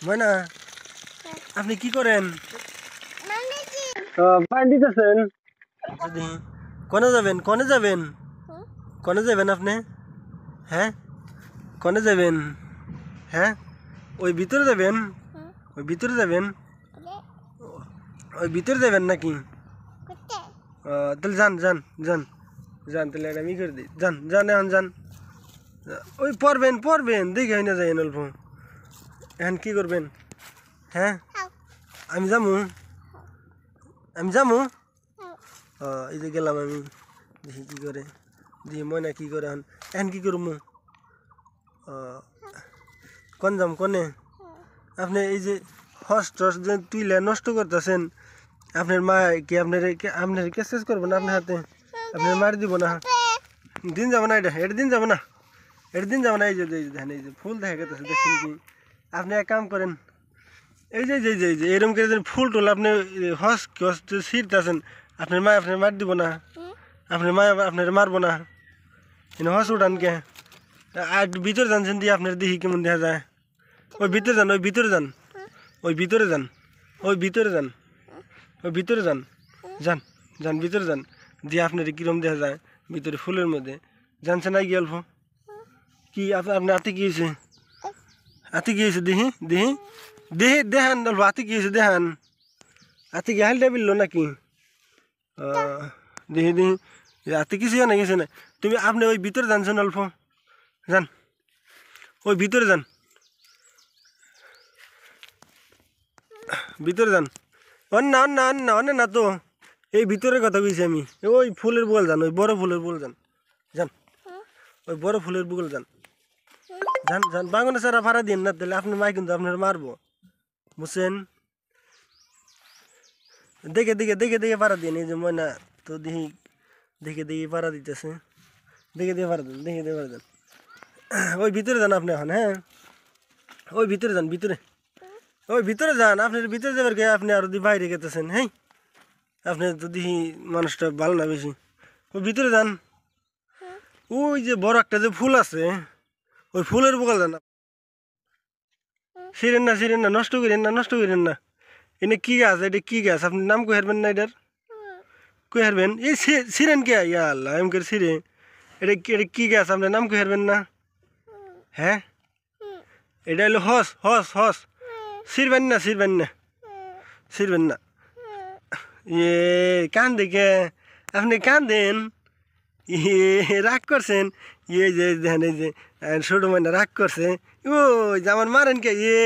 ময়না আপনি কি করেন? পানি দিতেছেন। কোনে যাবেন কোনে যাবেন কোনে যাবেন আপনি? হ্যাঁ কোনে যাবেন? হ্যাঁ ওই ভিতরে যাবেন? ওই ভিতরে যাবেন? ওই ভিতরে যাবেন নাকি? তাহলে যান যান যান যান, তাহলে আমি করে দিই। যান যান এখন যান। ওই পড়বেন পড়বেন দেখে হয় না যাই অল্প। এখন কি করবেন? হ্যাঁ আমি যামু আমি যামু। এই যে গেলাম আমি, দেখি কি করে, দেখি ময়না কি করে। এখন এখন কি করবো? কোন যাম কোনে? আপনি এই যে হস টস যে তুইলে নষ্ট করতেছেন, আপনার মা কি আপনার কেস করবো না আপনার হাতে? আপনার মার দিব না? দিন যাবো না, এটা দিন যাবো না, এটা দিন যাবো না। এই যে দেখেন, এই যে ফুল দেখা গেছে দেখছেন কি? আপনি এক কাম করেন, এই যে এই যে এরকম করে ফুল টুল আপনি হস হস ছিঁড়তেছেন, আপনার মা আপনার মার দিব না? আপনার মা আপনার মারবো না? হস উঠান কে? আর ভিতরে যানছেন দিয়ে আপনার দেখি কেমন দেখা যায়। ওই ভিতরে যান, ওই ভিতরে যান, ওই ভিতরে যান, ওই ভিতরে যান, ওই ভিতরে যান, যান যান ভিতরে যান, দিয়ে আপনার কিরম দেখা যায় ভিতরে ফুলের মধ্যে। জানছেন না কি অল্প কি আপনার হাতে কি হয়েছে? হাতে কি হয়েছে দেখি দেখি দেখি দেখান অল্প, হাতে কি হয়েছে দেখান। হাতে কি হালটা বিললো নাকি? দেখি দেখি হাতে কিছু না কিছু না। তুমি আপনি ওই ভিতরে জানছেন অল্প, যান ওই ভিতরে যান, ভিতরে যান। অন্য অন্য অন্য অন্য না তো, এই ভিতরের কথা কইছি আমি। ওই ফুলের বগল যান, ওই বড় ফুলের বগল যান, যান ওই বড় ফুলের বগল যান, যান যান। বাগানে সারা ভাড়া দিন না, তাহলে আপনার মা কিন্তু আপনার মারবো, বুঝছেন? দেখে দেখে দেখে দেখে ভাড়া দিন। এই যে ময়না তো দেখি দেখে দেখে ভাড়া দিতেছে, দেখে দিয়ে ভাড়া দেন, দেখে দিয়ে ভাড়া দেন। ওই ভিতরে যান আপনি এখন। হ্যাঁ ওই ভিতরে যান, ভিতরে ওই ভিতরে যান। আপনার ভিতরে যাবার কে? আপনি আরো বাইরে গেতেছেন। হ্যাঁ আপনি তো দেখি মানুষটা ভালো না বেশি। ওই ভিতরে যান, ওই যে বড় একটা যে ফুল আছে, ওই ফুলের বগল যান। ছিঁড়েন না ছিঁড়েন না, নষ্ট করেন না নষ্ট করেন না। এনে কি গাছ? এটা কি গাছ? আপনি নাম কই হারবেন না এটার? কই হারবেন? এই ছিঁড়েন কে? ইয়া আল্লাহ এম করে ছিঁড়ে। এটা এটা কি গাছ? আপনার নাম কই হারবেন না? হ্যাঁ এটা হলো হস হস হস। ছিঁড়বেন না ছিঁড়বেন না ছিঁড়বেন না। ইয়ে কান দেখে আপনি কান দেন, ইয়ে রাগ করছেন। ইয়ে যে দেখেন, এই যে ছোটো ময়না রাগ করছে। ও যে আমার মারেন কে? ইয়ে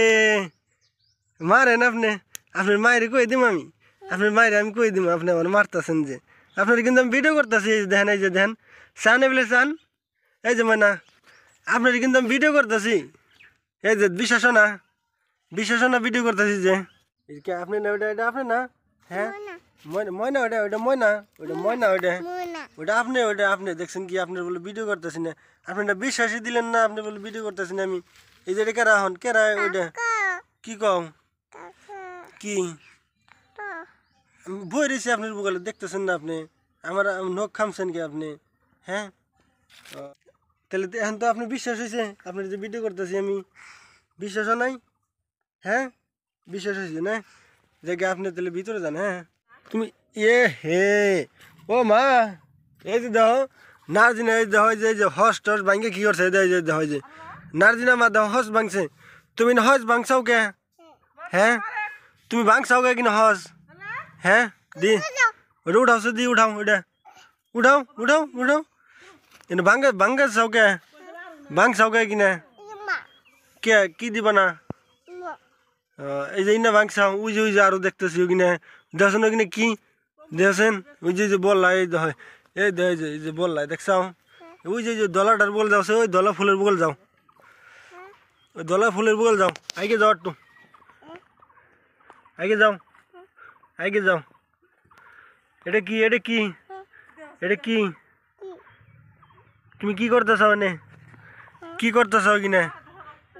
মারেন আপনি? আপনার মায়ের কই দিম আমি? আপনার মায়ের আমি কই দিব আপনি আমার মারতেছেন যে? আপনার কিন্তু আমি ভিডিও করতেছি, দেখেন এই যে দেখেন, চান এগুলো চান। এই যে ময়না আপনার কিন্তু আমি ভিডিও করতেছি, এই যে বিশ্বাস না বিশ্বাস না ভিডিও করতেছি যে। আপনি না ওইটা, এটা আপনি না? হ্যাঁ ময়না ওইটা, ওইটা ময়না, ওইটা ময়না, ওইটা ওইটা আপনি, ওইটা আপনি দেখছেন কি? আপনার বলে ভিডিও করতেছি না, আপনি না বিশ্বাসই দিলেন না, আপনি বলে ভিডিও করতেছি না আমি। এই যে এটা কেরা হন কেরা? ওইটা কি কম কি বই রয়েছে আপনার বগলে, দেখতেছেন না আপনি? আমার নখ খামছেন কি আপনি? হ্যাঁ তাহলে এখন তো আপনি বিশ্বাস হয়েছে আপনার যে ভিডিও করতেছি আমি? বিশ্বাস নাই? হ্যাঁ বিশ্বাস হয়েছে না? যে আপনি তাহলে ভিতরে যান। হ্যাঁ তুমি এ হে ও মা, এই যে দেখো নার্জিনা, এই দেখো যে হস টস ভাঙে কি করছে, এই যে দেখো যে নার্জিনা মা দেখো হস ভাঙছে। তুমি না হস ভাঙছাও কে? হ্যাঁ তুমি ভাঙছাও কে কিনা হস? হ্যাঁ দি ওটা উঠাও, দি উঠাও, ওটা উঠাও উঠাও উঠাও। কিন্তু ভাঙ্গা ভাঙ্গা চাও কে? ভাঙছাও কে কিনা? কে কি দিবা না? এই যে ইনা ভাঙছাও, ওই যে আরো দেখতেছি ওইখানে, দেখছেন ওইখানে কি দেখছেন? ওই যে বললা, এই দেখ এই দেখ, এই যে বললা দেখছাও, ওই যে দলাটার বল যাও, ওই দলা ফুলের বগল যাও, ওই দলা ফুলের বগল যাও, আগে যাও একটু, আগে যাও, আগে যাও। এটা কি? এটা কি? এটা কি? তুমি কি করতেছ মানে? কি করতেছ কিনা?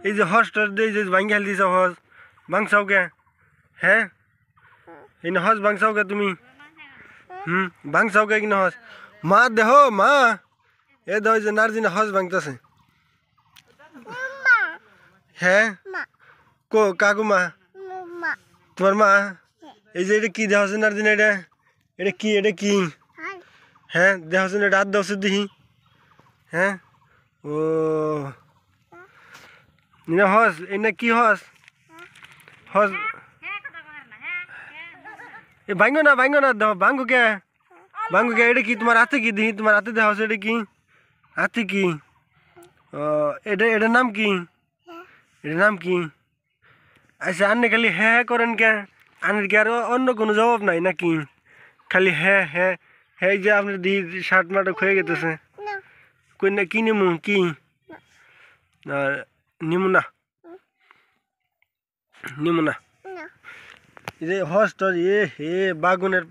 এই যে হস টস দিয়ে যে ভাঙ্গি হাল দিছ, হস ভাঙছাও কে? হ্যাঁ এই না হস ভাঙছাও কে তুমি? ভাঙছাও কে কিনা হস? মা দেহ মা, এ দেহ যে নার্জিনা হস ভাঙতেছে। হ্যাঁ কাকু মা তোমার মা এই যে এটা কি দেওয়া আছে না দিন এটা এটা কি হ্যাঁ দেওয়া আছে না রাত দেওয়া দিহি হ্যাঁ ও নিনা হস এনে কি হস হস এ ভাঙ্গো না ভাঙ্গো কে এটা কি তোমার হাতে কি দিহি তোমার হাতে দেওয়া আছে এটা কি হাতে কি ও এটার নাম কি এটার নাম কি আচ্ছা আন্নে খালি হ্যাঁ হ্যাঁ করেন কে আনের কি আর অন্য কোনো জবাব নাই নাকি খালি হ্যাঁ হ্যাঁ হ্যাঁ যে আপনার দি শার্ট মাটক হয়ে গেতেছে কই না কি নিমু কি নিমু না এই যে হস্টর এ হে বাগুনের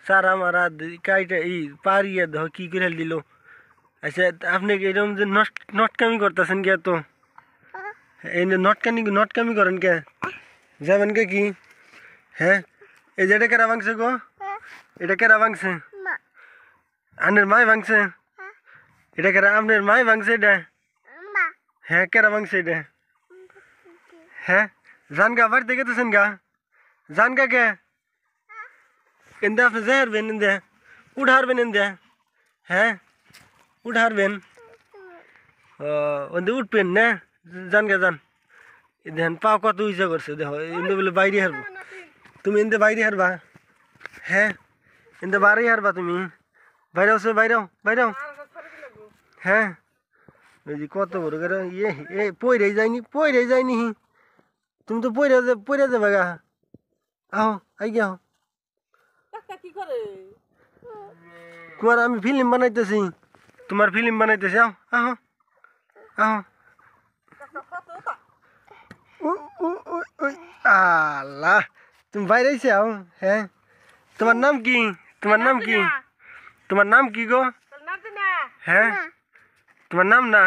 সারা মারা কাইটা এই পারিয়ে দেহ কি করে দিল আচ্ছা আপনি এরকম যে নটকামি করতেছেন কে তো এই নটকামি করেন কে যাবেন কে কি হ্যাঁ এই যে এটা কেরা ভাঙছে গো এটা কেরা ভাঙছে আনের মাই ভাঙছে এটা কেরা আপনার মাই ভাঙছে এটা হ্যাঁ কেরা ভাঙছে এটা হ্যাঁ জান গা বাড়িতে গেতেছেন গা জান গা কে এন্দে আপনি যাই হারবেন এন্দে উঠারবেন এন্দে হ্যাঁ উঠারবেন ওন্দে উঠবেন না জান গা যান দেখেন পাও কত ইচ্ছা করছে দেখো এন্দে বলে বাইরে হারবো তুমি এন্দে বাইরে হারবা হ্যাঁ এন্দে বাড়ি হারবা তুমি বাইরে আসো বাইরেও হ্যাঁ ওই যে কত বড় করে এ পইরে যায়নি তুমি তো পইরে যাবে গা আহ আই গিয়া তোমার আমি ফিল্ম বানাইতেছি আহ আহ আহ আল্লাহ তুমি বাইরে আইছে আও হ্যাঁ তোমার নাম কি গো হ্যাঁ তোমার নাম না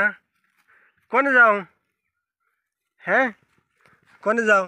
কোনে যাও হ্যাঁ কোনে যাও